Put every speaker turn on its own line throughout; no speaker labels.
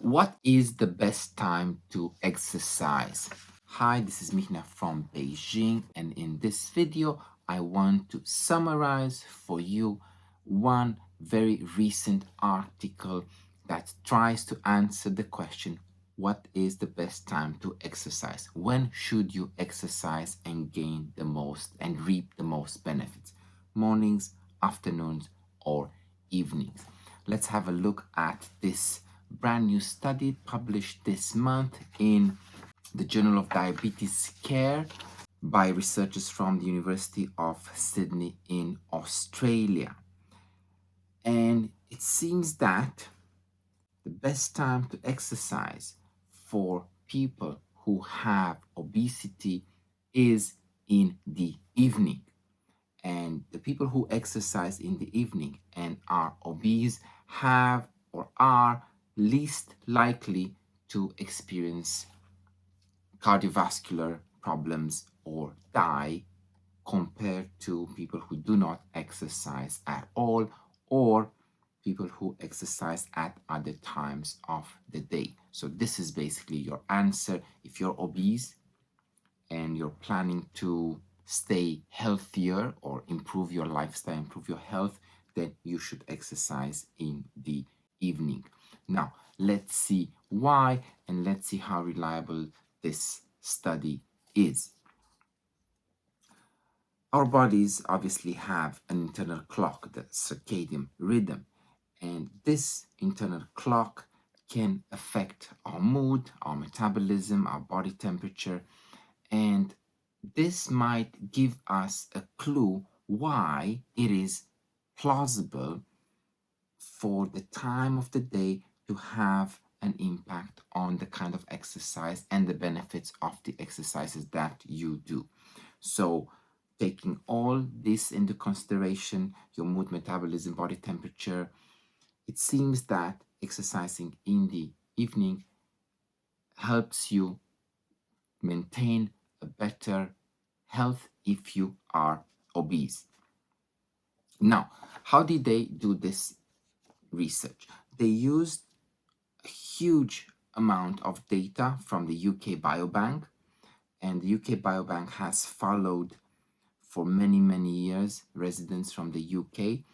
What is the best time to exercise? Hi, this is Mihna from Beijing, and in this video, I want to summarize for you one very recent article that tries to answer the question, what is the best time to exercise? When should you exercise and gain the most and reap the most benefits? Mornings, afternoons, or evenings? Let's have a look at this brand new study published this month in the Journal of Diabetes Care by researchers from the University of Sydney in Australia. And it seems that the best time to exercise for people who have obesity is in the evening. And the people who exercise in the evening and are obese have or are least likely to experience cardiovascular problems or die compared to people who do not exercise at all or people who exercise at other times of the day. So this is basically your answer. If you're obese and you're planning to stay healthier or improve your lifestyle, improve your health, then you should exercise in the evening. Now, let's see why and let's see how reliable this study is. Our bodies obviously have an internal clock, the circadian rhythm, and this internal clock can affect our mood, our metabolism, our body temperature, and this might give us a clue why it is plausible for the time of the day to have an impact on the kind of exercise and the benefits of the exercises that you do. So, taking all this into consideration, your mood, metabolism, body temperature, it seems that exercising in the evening helps you maintain a better health if you are obese. Now, how did they do this research? They used a huge amount of data from the UK Biobank, and the UK Biobank has followed for many, many years residents from the UK,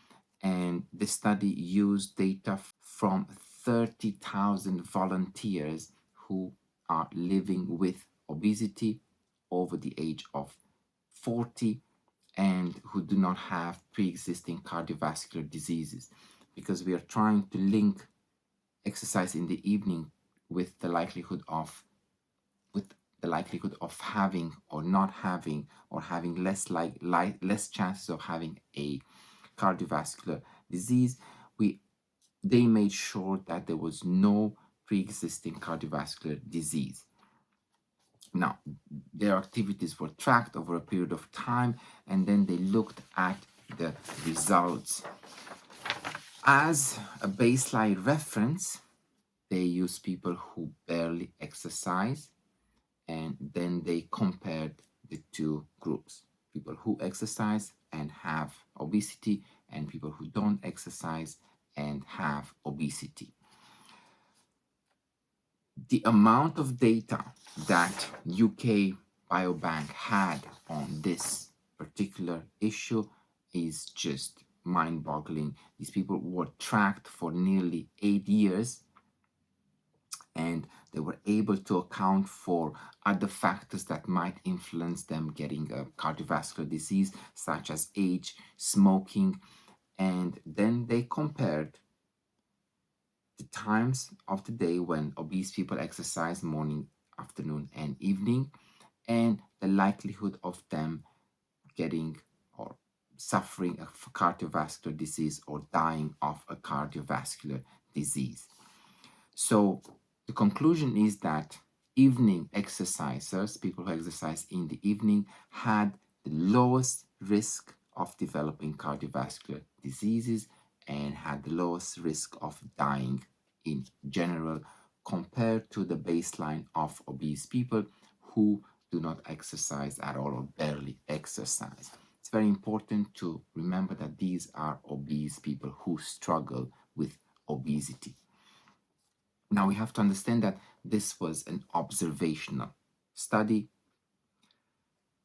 and the study used data from 30,000 volunteers who are living with obesity over the age of 40 and who do not have pre-existing cardiovascular diseases, because we are trying to link exercise in the evening with the likelihood of having or not having or having less chances of having a cardiovascular disease. They made sure that there was no pre-existing cardiovascular disease. Now, their activities were tracked over a period of time, and then they looked at the results. As a baseline reference, they used people who barely exercise, and then they compared the two groups, people who exercise and have obesity, and people who don't exercise and have obesity. The amount of data that UK Biobank had on this particular issue is just mind-boggling. These people were tracked for nearly 8 years, and they were able to account for other factors that might influence them getting a cardiovascular disease, such as age, smoking, and then they compared the times of the day when obese people exercise, morning, afternoon, and evening, and the likelihood of them getting or suffering a cardiovascular disease or dying of a cardiovascular disease. So the conclusion is that evening exercisers, people who exercise in the evening, had the lowest risk of developing cardiovascular diseases and had the lowest risk of dying in general compared to the baseline of obese people who do not exercise at all or barely exercise. It's very important to remember that these are obese people who struggle with obesity. Now we have to understand that this was an observational study.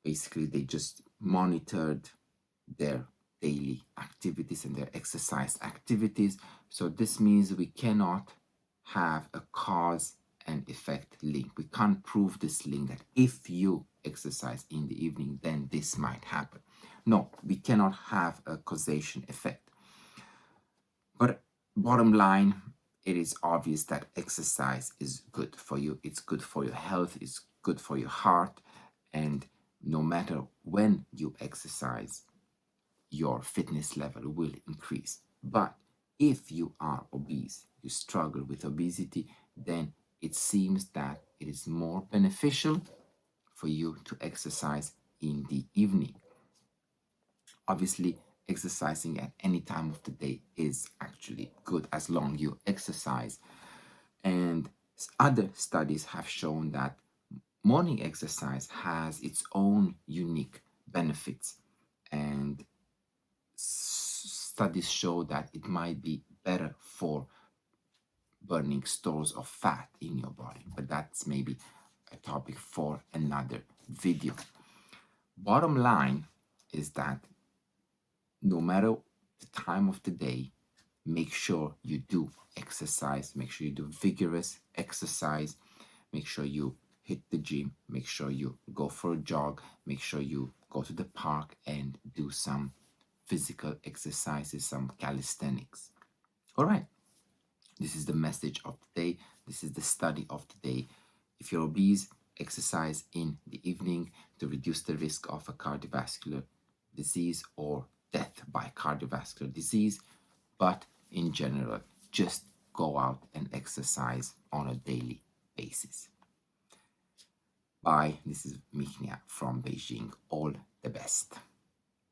Basically, they just monitored their daily activities and their exercise activities. So this means we cannot have a cause and effect link. We can't prove this link that if you exercise in the evening, then this might happen. No, we cannot have a causation effect. But bottom line, it is obvious that exercise is good for you. It's good for your health. It's good for your heart. And no matter when you exercise, your fitness level will increase. But if you are obese, you struggle with obesity, then it seems that it is more beneficial for you to exercise in the evening. Obviously, exercising at any time of the day is actually good as long as you exercise. And other studies have shown that morning exercise has its own unique benefits. And studies show that it might be better for burning stores of fat in your body, but that's maybe a topic for another video. Bottom line is that no matter the time of the day, make sure you do exercise, make sure you do vigorous exercise, make sure you hit the gym, make sure you go for a jog, make sure you go to the park and do some physical exercises, some calisthenics. All right, this is the message of the day. This is the study of the day. If you're obese, exercise in the evening to reduce the risk of a cardiovascular disease or death by cardiovascular disease. But in general, just go out and exercise on a daily basis. Bye. This is Michnia from Beijing. All the best.